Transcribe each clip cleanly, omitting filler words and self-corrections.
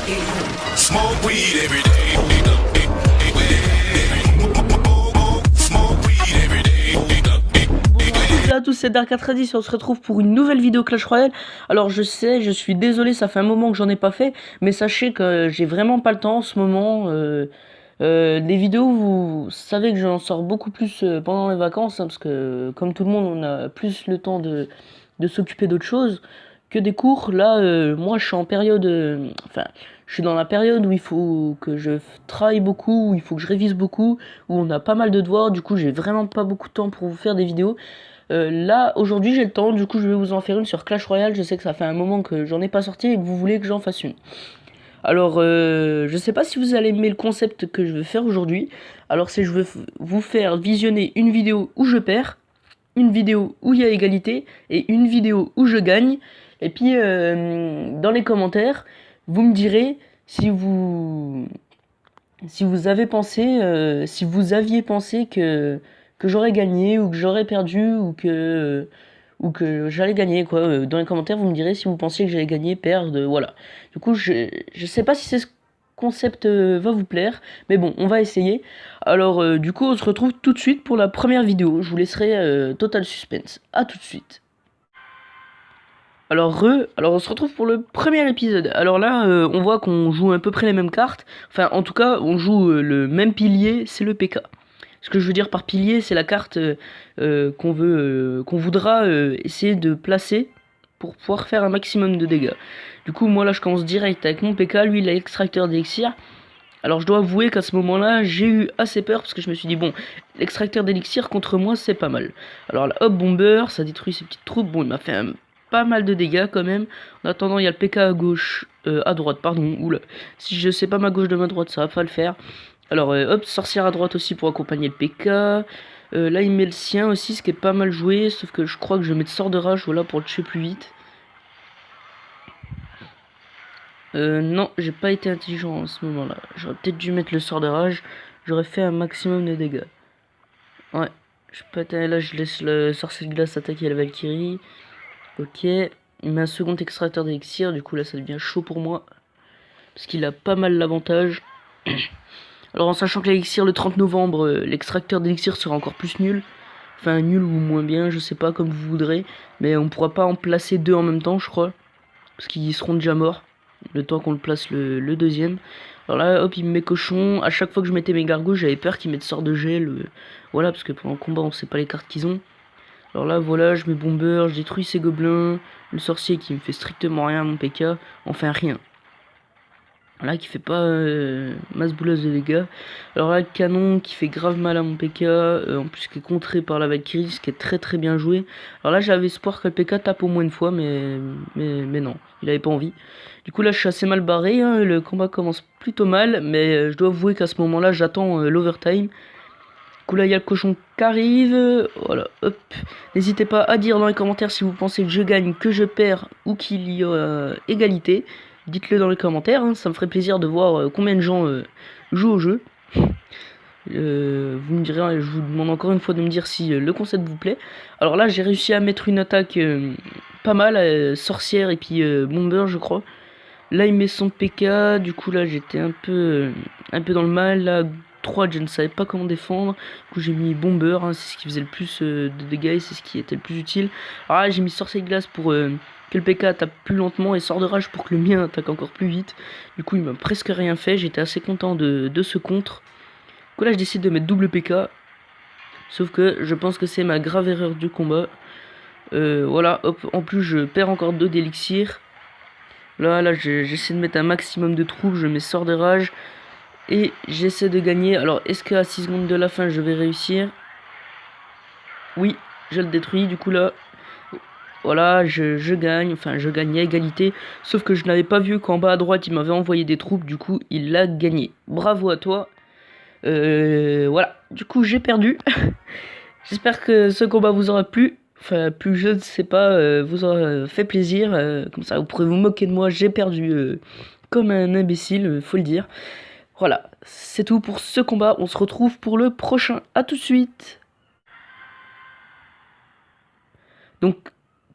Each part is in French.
Smoke weed every day. Smoke weed every day. Bonjour à tous, c'est Dark90 et on se retrouve pour une nouvelle vidéo Clash Royale. Alors je sais, je suis désolé, ça fait un moment que j'en ai pas fait, mais sachez que j'ai vraiment pas le temps en ce moment. Les vidéos, vous savez que j'en sors beaucoup plus pendant les vacances, hein, parce que comme tout le monde, on a plus le temps de s'occuper d'autres choses que des cours. Là, moi, je suis en période, enfin, je suis dans la période où il faut que je travaille beaucoup, où il faut que je révise beaucoup, où on a pas mal de devoirs. Du coup, j'ai vraiment pas beaucoup de temps pour vous faire des vidéos. Là, aujourd'hui, j'ai le temps, du coup, je vais vous en faire une sur Clash Royale. Je sais que ça fait un moment que j'en ai pas sorti et que vous voulez que j'en fasse une. Alors, je sais pas si vous allez aimer le concept que je vais faire aujourd'hui. Alors, c'est je vais vous faire visionner une vidéo où je perds, une vidéo où il y a égalité et une vidéo où je gagne. Et puis, dans les commentaires, vous me direz si vous avez pensé, si vous aviez pensé que j'aurais gagné ou que j'aurais perdu ou que j'allais gagner quoi. Dans les commentaires, vous me direz si vous pensiez que j'allais gagner, perdre, voilà. Du coup, je sais pas si ce concept va vous plaire, mais bon, on va essayer. Alors, du coup, on se retrouve tout de suite pour la première vidéo. Je vous laisserai total suspense. À tout de suite. Alors on se retrouve pour le premier épisode. Alors là, on voit qu'on joue à peu près les mêmes cartes. Enfin, en tout cas, on joue le même pilier, c'est le PK. Ce que je veux dire par pilier, c'est la carte qu'on voudra essayer de placer pour pouvoir faire un maximum de dégâts. Du coup, moi là, je commence direct avec mon PK. Lui, il a l'extracteur d'élixir. Alors, je dois avouer qu'à ce moment-là, j'ai eu assez peur parce que je me suis dit, bon, l'extracteur d'élixir contre moi, c'est pas mal. Alors là, hop, bomber, ça détruit ses petites troupes. Bon, il m'a fait pas mal de dégâts quand même. En attendant, il y a le PK à gauche, à droite, pardon. Oula, si je sais pas ma gauche de ma droite, ça va pas le faire. Alors, hop, sorcière à droite aussi pour accompagner le PK. Là, il met le sien aussi, ce qui est pas mal joué. Sauf que je crois que je vais mettre sort de rage, voilà, pour le tuer plus vite. Non, j'ai pas été intelligent en ce moment-là. J'aurais peut-être dû mettre le sort de rage. J'aurais fait un maximum de dégâts. Ouais, je peux être... Là, je laisse le sorcier de glace attaquer la Valkyrie. Ok, il met un second extracteur d'élixir. Du coup, là, ça devient chaud pour moi. Parce qu'il a pas mal l'avantage. Alors, en sachant que l'élixir, le 30 novembre, l'extracteur d'élixir sera encore plus nul. Enfin, nul ou moins bien, je sais pas, comme vous voudrez. Mais on pourra pas en placer deux en même temps, je crois. Parce qu'ils seront déjà morts. Le temps qu'on le place le deuxième. Alors là, hop, il me met cochon. À chaque fois que je mettais mes gargouilles, j'avais peur qu'ils mettent sort de gel. Voilà, parce que pendant le combat, on sait pas les cartes qu'ils ont. Alors là, voilà, je mets bomber, je détruis ces gobelins. Le sorcier qui me fait strictement rien, mon PK. Enfin, rien. Là, qui fait pas masse bouleuse de dégâts. Alors là, le canon qui fait grave mal à mon PK. En plus, qui est contré par la Valkyrie, ce qui est très très bien joué. Alors là, j'avais espoir que le PK tape au moins une fois, mais non, il avait pas envie. Du coup, là, je suis assez mal barré. Hein, le combat commence plutôt mal, mais je dois avouer qu'à ce moment-là, j'attends l'overtime. Du coup, là, il y a le cochon qui arrive. Voilà, hop. N'hésitez pas à dire dans les commentaires si vous pensez que je gagne, que je perds ou qu'il y a égalité. Dites-le dans les commentaires, hein, ça me ferait plaisir de voir combien de gens jouent au jeu. Vous me direz, je vous demande encore une fois de me dire si le concept vous plaît. Alors là, j'ai réussi à mettre une attaque pas mal, sorcière et puis bomber, je crois. Là, il met son PK, du coup là, j'étais un peu dans le mal. Là, 3, je ne savais pas comment défendre. Du coup, j'ai mis bomber, hein, c'est ce qui faisait le plus de dégâts et c'est ce qui était le plus utile. Alors là, j'ai mis sorcier de glace pour que le PK tape plus lentement et sort de rage pour que le mien attaque encore plus vite. Du coup, il m'a presque rien fait. J'étais assez content de ce contre. Du coup, là, je décide de mettre double PK. Sauf que je pense que c'est ma grave erreur du combat. Voilà, hop, en plus, je perds encore 2 d'élixir. Là, j'essaie de mettre un maximum de troupes. Je mets sort de rage. Et j'essaie de gagner. Alors, est-ce qu'à 6 secondes de la fin, je vais réussir? Oui, je le détruis. Du coup, là... Voilà, je gagne, enfin je gagne à égalité, sauf que je n'avais pas vu qu'en bas à droite il m'avait envoyé des troupes, du coup il l'a gagné. Bravo à toi. Voilà, du coup j'ai perdu. J'espère que ce combat vous aura plu. Enfin, plus je ne sais pas, vous aura fait plaisir. Comme ça vous pourrez vous moquer de moi, j'ai perdu comme un imbécile, faut le dire. Voilà, c'est tout pour ce combat, on se retrouve pour le prochain. A tout de suite. Donc...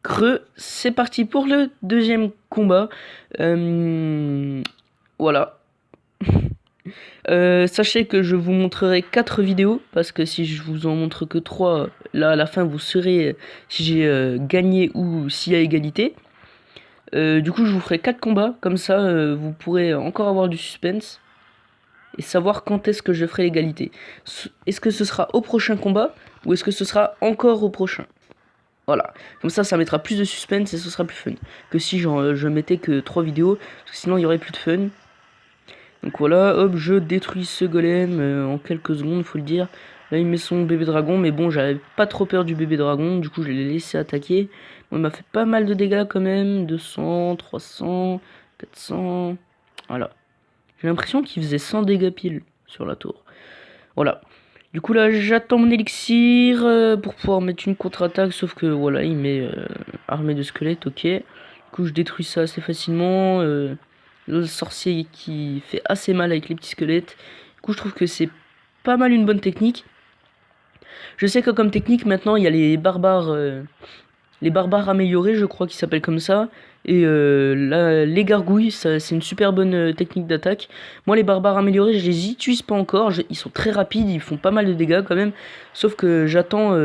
Creux, c'est parti pour le deuxième combat. Voilà. Sachez que je vous montrerai 4 vidéos, parce que si je vous en montre que 3, là à la fin vous saurez si j'ai gagné ou s'il y a égalité. Du coup je vous ferai 4 combats, comme ça vous pourrez encore avoir du suspense et savoir quand est-ce que je ferai l'égalité. Est-ce que ce sera au prochain combat ou est-ce que ce sera encore au prochain? Voilà, comme ça mettra plus de suspense et ce sera plus fun que si je mettais que 3 vidéos, parce que sinon il y aurait plus de fun. Donc voilà, hop, je détruis ce golem en quelques secondes, faut le dire. Là, il met son bébé dragon, mais bon, j'avais pas trop peur du bébé dragon, du coup, je l'ai laissé attaquer. Bon, il m'a fait pas mal de dégâts quand même, 200, 300, 400... Voilà. J'ai l'impression qu'il faisait 100 dégâts pile sur la tour. Voilà. Du coup, là, j'attends mon élixir pour pouvoir mettre une contre-attaque, sauf que, voilà, il met armée de squelettes, ok. Du coup, je détruis ça assez facilement. Le sorcier qui fait assez mal avec les petits squelettes. Du coup, je trouve que c'est pas mal une bonne technique. Je sais que comme technique, maintenant, il y a les barbares améliorés, je crois qu'ils s'appellent comme ça. Et là, les gargouilles, c'est une super bonne technique d'attaque. Moi, les barbares améliorés, je les utilise pas encore. Ils sont très rapides, ils font pas mal de dégâts quand même. Sauf que j'attends,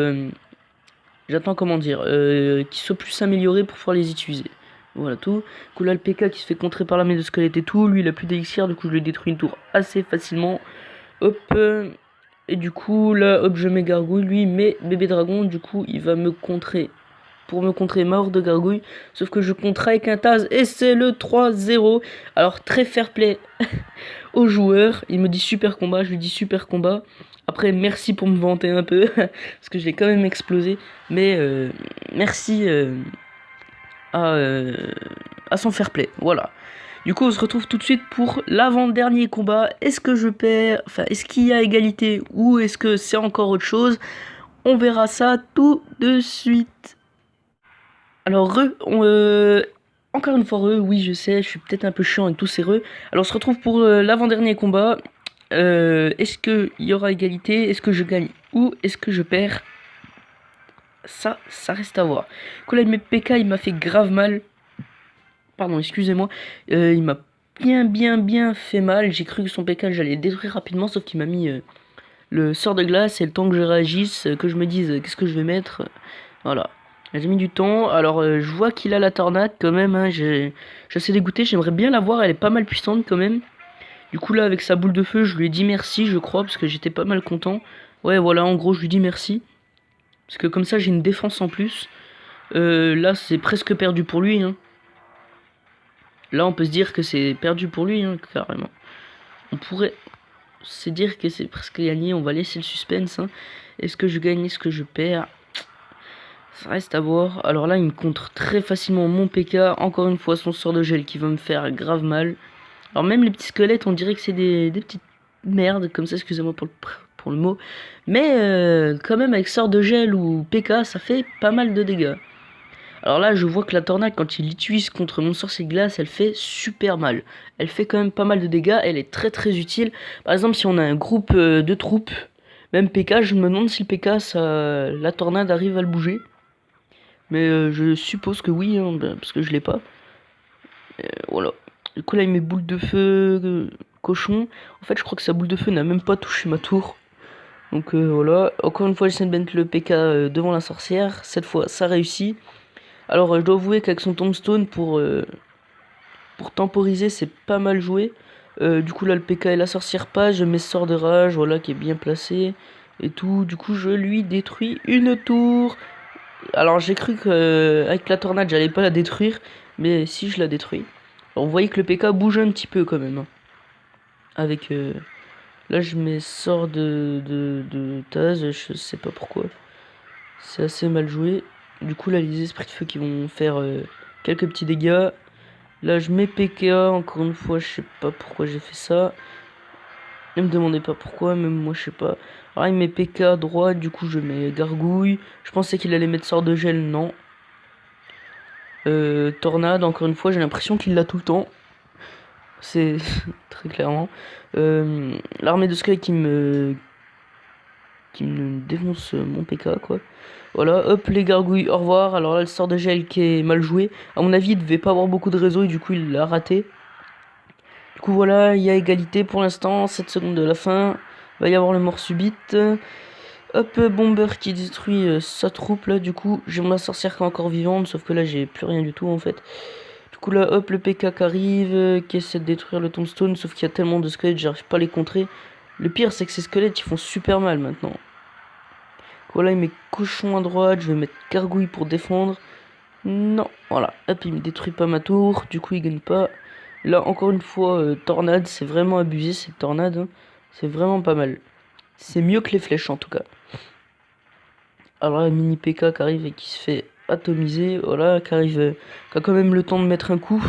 comment dire, qu'ils soient plus améliorés pour pouvoir les utiliser. Voilà tout. Du coup là le PK qui se fait contrer par l'armée de squelettes et tout. Lui il a plus d'élixir, du coup je le détruis une tour assez facilement. Hop. Et du coup là hop je mets gargouille. Lui met bébé dragon. Du coup il va me contrer. Pour me contrer mort de gargouille. Sauf que je contre avec un Taz. Et c'est le 3-0. Alors très fair play au joueur. Il me dit super combat. Je lui dis super combat. Après merci pour me vanter un peu. Parce que je l'ai quand même explosé. Mais merci à son fair play, voilà. Du coup on se retrouve tout de suite pour l'avant-dernier combat. Est-ce que je perds, enfin est-ce qu'il y a égalité ou est-ce que c'est encore autre chose? On verra ça tout de suite. Alors encore une fois oui je sais, je suis peut-être un peu chiant avec tous ces Alors on se retrouve pour l'avant-dernier combat. Est-ce qu'il y aura égalité? Est-ce que je gagne ou est-ce que je perds? Ça reste à voir. Quand là, PK, il m'a fait grave mal. Pardon, excusez-moi. Il m'a bien fait mal. J'ai cru que son PK, j'allais le détruire rapidement, sauf qu'il m'a mis le sort de glace. Et le temps que je réagisse, que je me dise qu'est-ce que je vais mettre. Voilà. J'ai mis du temps. Alors, je vois qu'il a la tornade quand même. Hein. Je suis assez dégoûté. J'aimerais bien la voir. Elle est pas mal puissante quand même. Du coup, là, avec sa boule de feu, je lui ai dit merci, je crois, parce que j'étais pas mal content. Ouais, voilà, en gros, je lui dis merci. Parce que comme ça, j'ai une défense en plus. Là, c'est presque perdu pour lui. Hein. Là, on peut se dire que c'est perdu pour lui, hein, carrément. On pourrait se dire que c'est presque gagné. On va laisser le suspense. Hein. Est-ce que je gagne? Est-ce que je perds? Ça reste à voir. Alors là, il me contre très facilement mon PK. Encore une fois, son sort de gel qui va me faire grave mal. Alors même les petits squelettes, on dirait que c'est des petites merdes. Comme ça, excusez-moi pour le mot. Mais quand même, avec sort de gel ou PK, ça fait pas mal de dégâts. Alors là, je vois que la tornade, quand il l'utilise contre mon sorcier glace, elle fait super mal. Elle fait quand même pas mal de dégâts, elle est très utile. Par exemple, si on a un groupe de troupes, même PK, je me demande si le PK, la tornade arrive à le bouger. Mais je suppose que oui, hein, parce que je l'ai pas. Voilà. Du coup là, il met boule de feu, cochon. En fait, je crois que sa boule de feu n'a même pas touché ma tour. Donc voilà. Encore une fois, j'essaie de mettre le PK devant la sorcière. Cette fois, ça réussit. Alors, je dois avouer qu'avec son tombstone, pour temporiser, c'est pas mal joué. Du coup, là, le PK et la sorcière passe. Je mets sort de rage, voilà, qui est bien placé. Et tout. Du coup, je lui détruis une tour. Alors, j'ai cru qu'avec la tornade, j'allais pas la détruire. Mais si, je la détruis. Alors, vous voyez que le PK bouge un petit peu quand même. Hein. Avec... là, je mets sort de Taz. Je sais pas pourquoi. C'est assez mal joué. Du coup là les esprits de feu qui vont faire quelques petits dégâts. Là je mets PK encore une fois, je sais pas pourquoi j'ai fait ça. Ne me demandez pas pourquoi, même moi je sais pas. Alors il met PK à droite, du coup je mets gargouille. Je pensais qu'il allait mettre sort de gel, non. Tornade, encore une fois j'ai l'impression qu'il l'a tout le temps. C'est très clairement. L'armée de squelettes qui me défonce mon PK quoi. Voilà, hop, les gargouilles, au revoir. Alors là, le sort de gel qui est mal joué. À mon avis, il devait pas avoir beaucoup de réseau et du coup, il l'a raté. Du coup voilà, il y a égalité pour l'instant, 7 secondes de la fin. Il va y avoir le mort subite. Hop, Bomber qui détruit sa troupe là, du coup j'ai ma sorcière qui est encore vivante, sauf que là j'ai plus rien du tout en fait. Du coup là, hop, le PK qui arrive, qui essaie de détruire le tombstone, sauf qu'il y a tellement de squelettes, j'arrive pas à les contrer. Le pire c'est que ces squelettes ils font super mal maintenant. Voilà, il met cochon à droite, je vais mettre gargouille pour défendre. Non, voilà, hop, il me détruit pas ma tour, du coup il gagne pas. Là, encore une fois, tornade, c'est vraiment abusé cette tornade, hein. C'est vraiment pas mal. C'est mieux que les flèches en tout cas. Alors là, mini PK qui arrive et qui se fait atomiser, voilà, qui arrive, qui a quand même le temps de mettre un coup.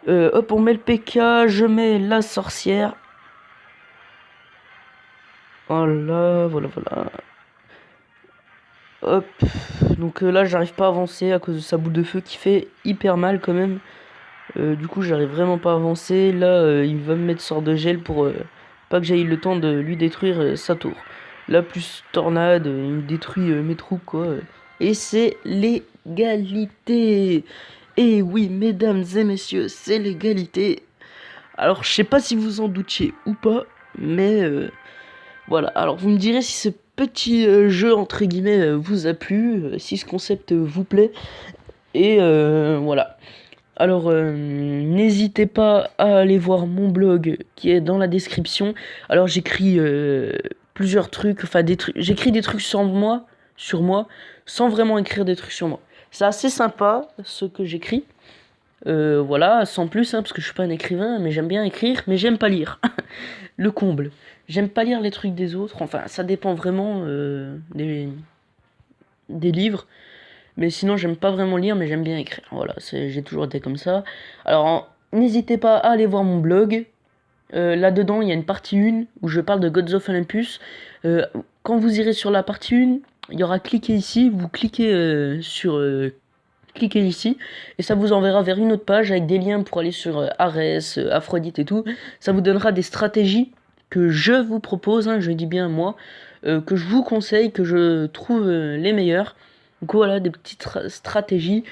Hop, on met le PK, je mets la sorcière. Voilà, voilà, voilà. Hop, donc là j'arrive pas à avancer à cause de sa boule de feu qui fait hyper mal quand même. Du coup j'arrive vraiment pas à avancer. Là il va me mettre sort de gel pour pas que j'aille le temps de lui détruire sa tour. Là plus tornade, il me détruit mes troupes quoi. Et c'est l'égalité. Et oui mesdames et messieurs, c'est l'égalité. Alors je sais pas si vous en doutiez ou pas, mais voilà, alors vous me direz si ce petit jeu entre guillemets vous a plu, si ce concept vous plaît. Et voilà. Alors n'hésitez pas à aller voir mon blog qui est dans la description. Alors j'écris plusieurs trucs, enfin des trucs, j'écris des trucs sur moi, sans vraiment écrire des trucs sur moi. C'est assez sympa ce que j'écris. Voilà, sans plus, hein, parce que je suis pas un écrivain, mais j'aime bien écrire, mais j'aime pas lire. Le comble. J'aime pas lire les trucs des autres, enfin, ça dépend vraiment des livres, mais sinon, j'aime pas vraiment lire, mais j'aime bien écrire. Voilà, j'ai toujours été comme ça. Alors, n'hésitez pas à aller voir mon blog. Là-dedans, il y a une partie 1 où je parle de Gods of Olympus. Quand vous irez sur la partie 1, il y aura cliquez ici, vous cliquez cliquez ici et ça vous enverra vers une autre page avec des liens pour aller sur Arès, Aphrodite et tout. Ça vous donnera des stratégies que je vous propose, hein, je dis bien moi, que je vous conseille, que je trouve les meilleures. Donc voilà, des petites stratégies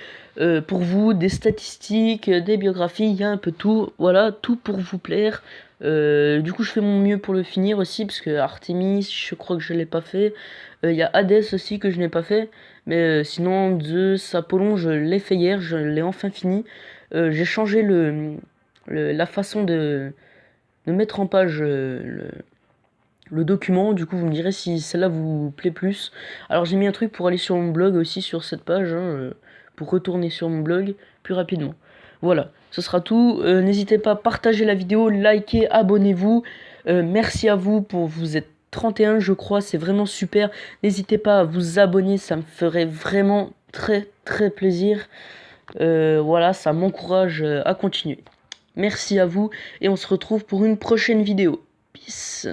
pour vous, des statistiques, des biographies, il y a un peu tout. Voilà, tout pour vous plaire. Du coup, je fais mon mieux pour le finir aussi, parce que Artemis, je crois que je l'ai pas fait. Il y a Hades aussi que je n'ai pas fait. Mais sinon, Zeus, Apollon, je l'ai fait hier, je l'ai enfin fini. J'ai changé la façon de mettre en page le document. Du coup, vous me direz si celle-là vous plaît plus. Alors, j'ai mis un truc pour aller sur mon blog aussi, sur cette page, hein, pour retourner sur mon blog plus rapidement. Voilà, ce sera tout. N'hésitez pas à partager la vidéo, liker, abonnez-vous. Merci à vous pour vous êtes 31 je crois, c'est vraiment super. N'hésitez pas à vous abonner, ça me ferait vraiment très plaisir. Voilà, ça m'encourage à continuer. Merci à vous et on se retrouve pour une prochaine vidéo. Peace.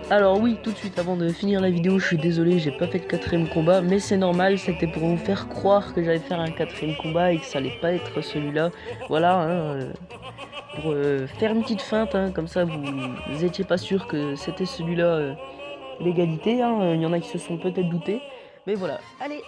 Alors oui, tout de suite avant de finir la vidéo, je suis désolé, j'ai pas fait de 4ème combat, mais c'est normal, c'était pour vous faire croire que j'allais faire un 4ème combat et que ça allait pas être celui-là. Voilà, hein, pour faire une petite feinte, hein, comme ça vous étiez pas sûr que c'était celui-là l'égalité, hein, il y en a qui se sont peut-être doutés, mais voilà. Allez!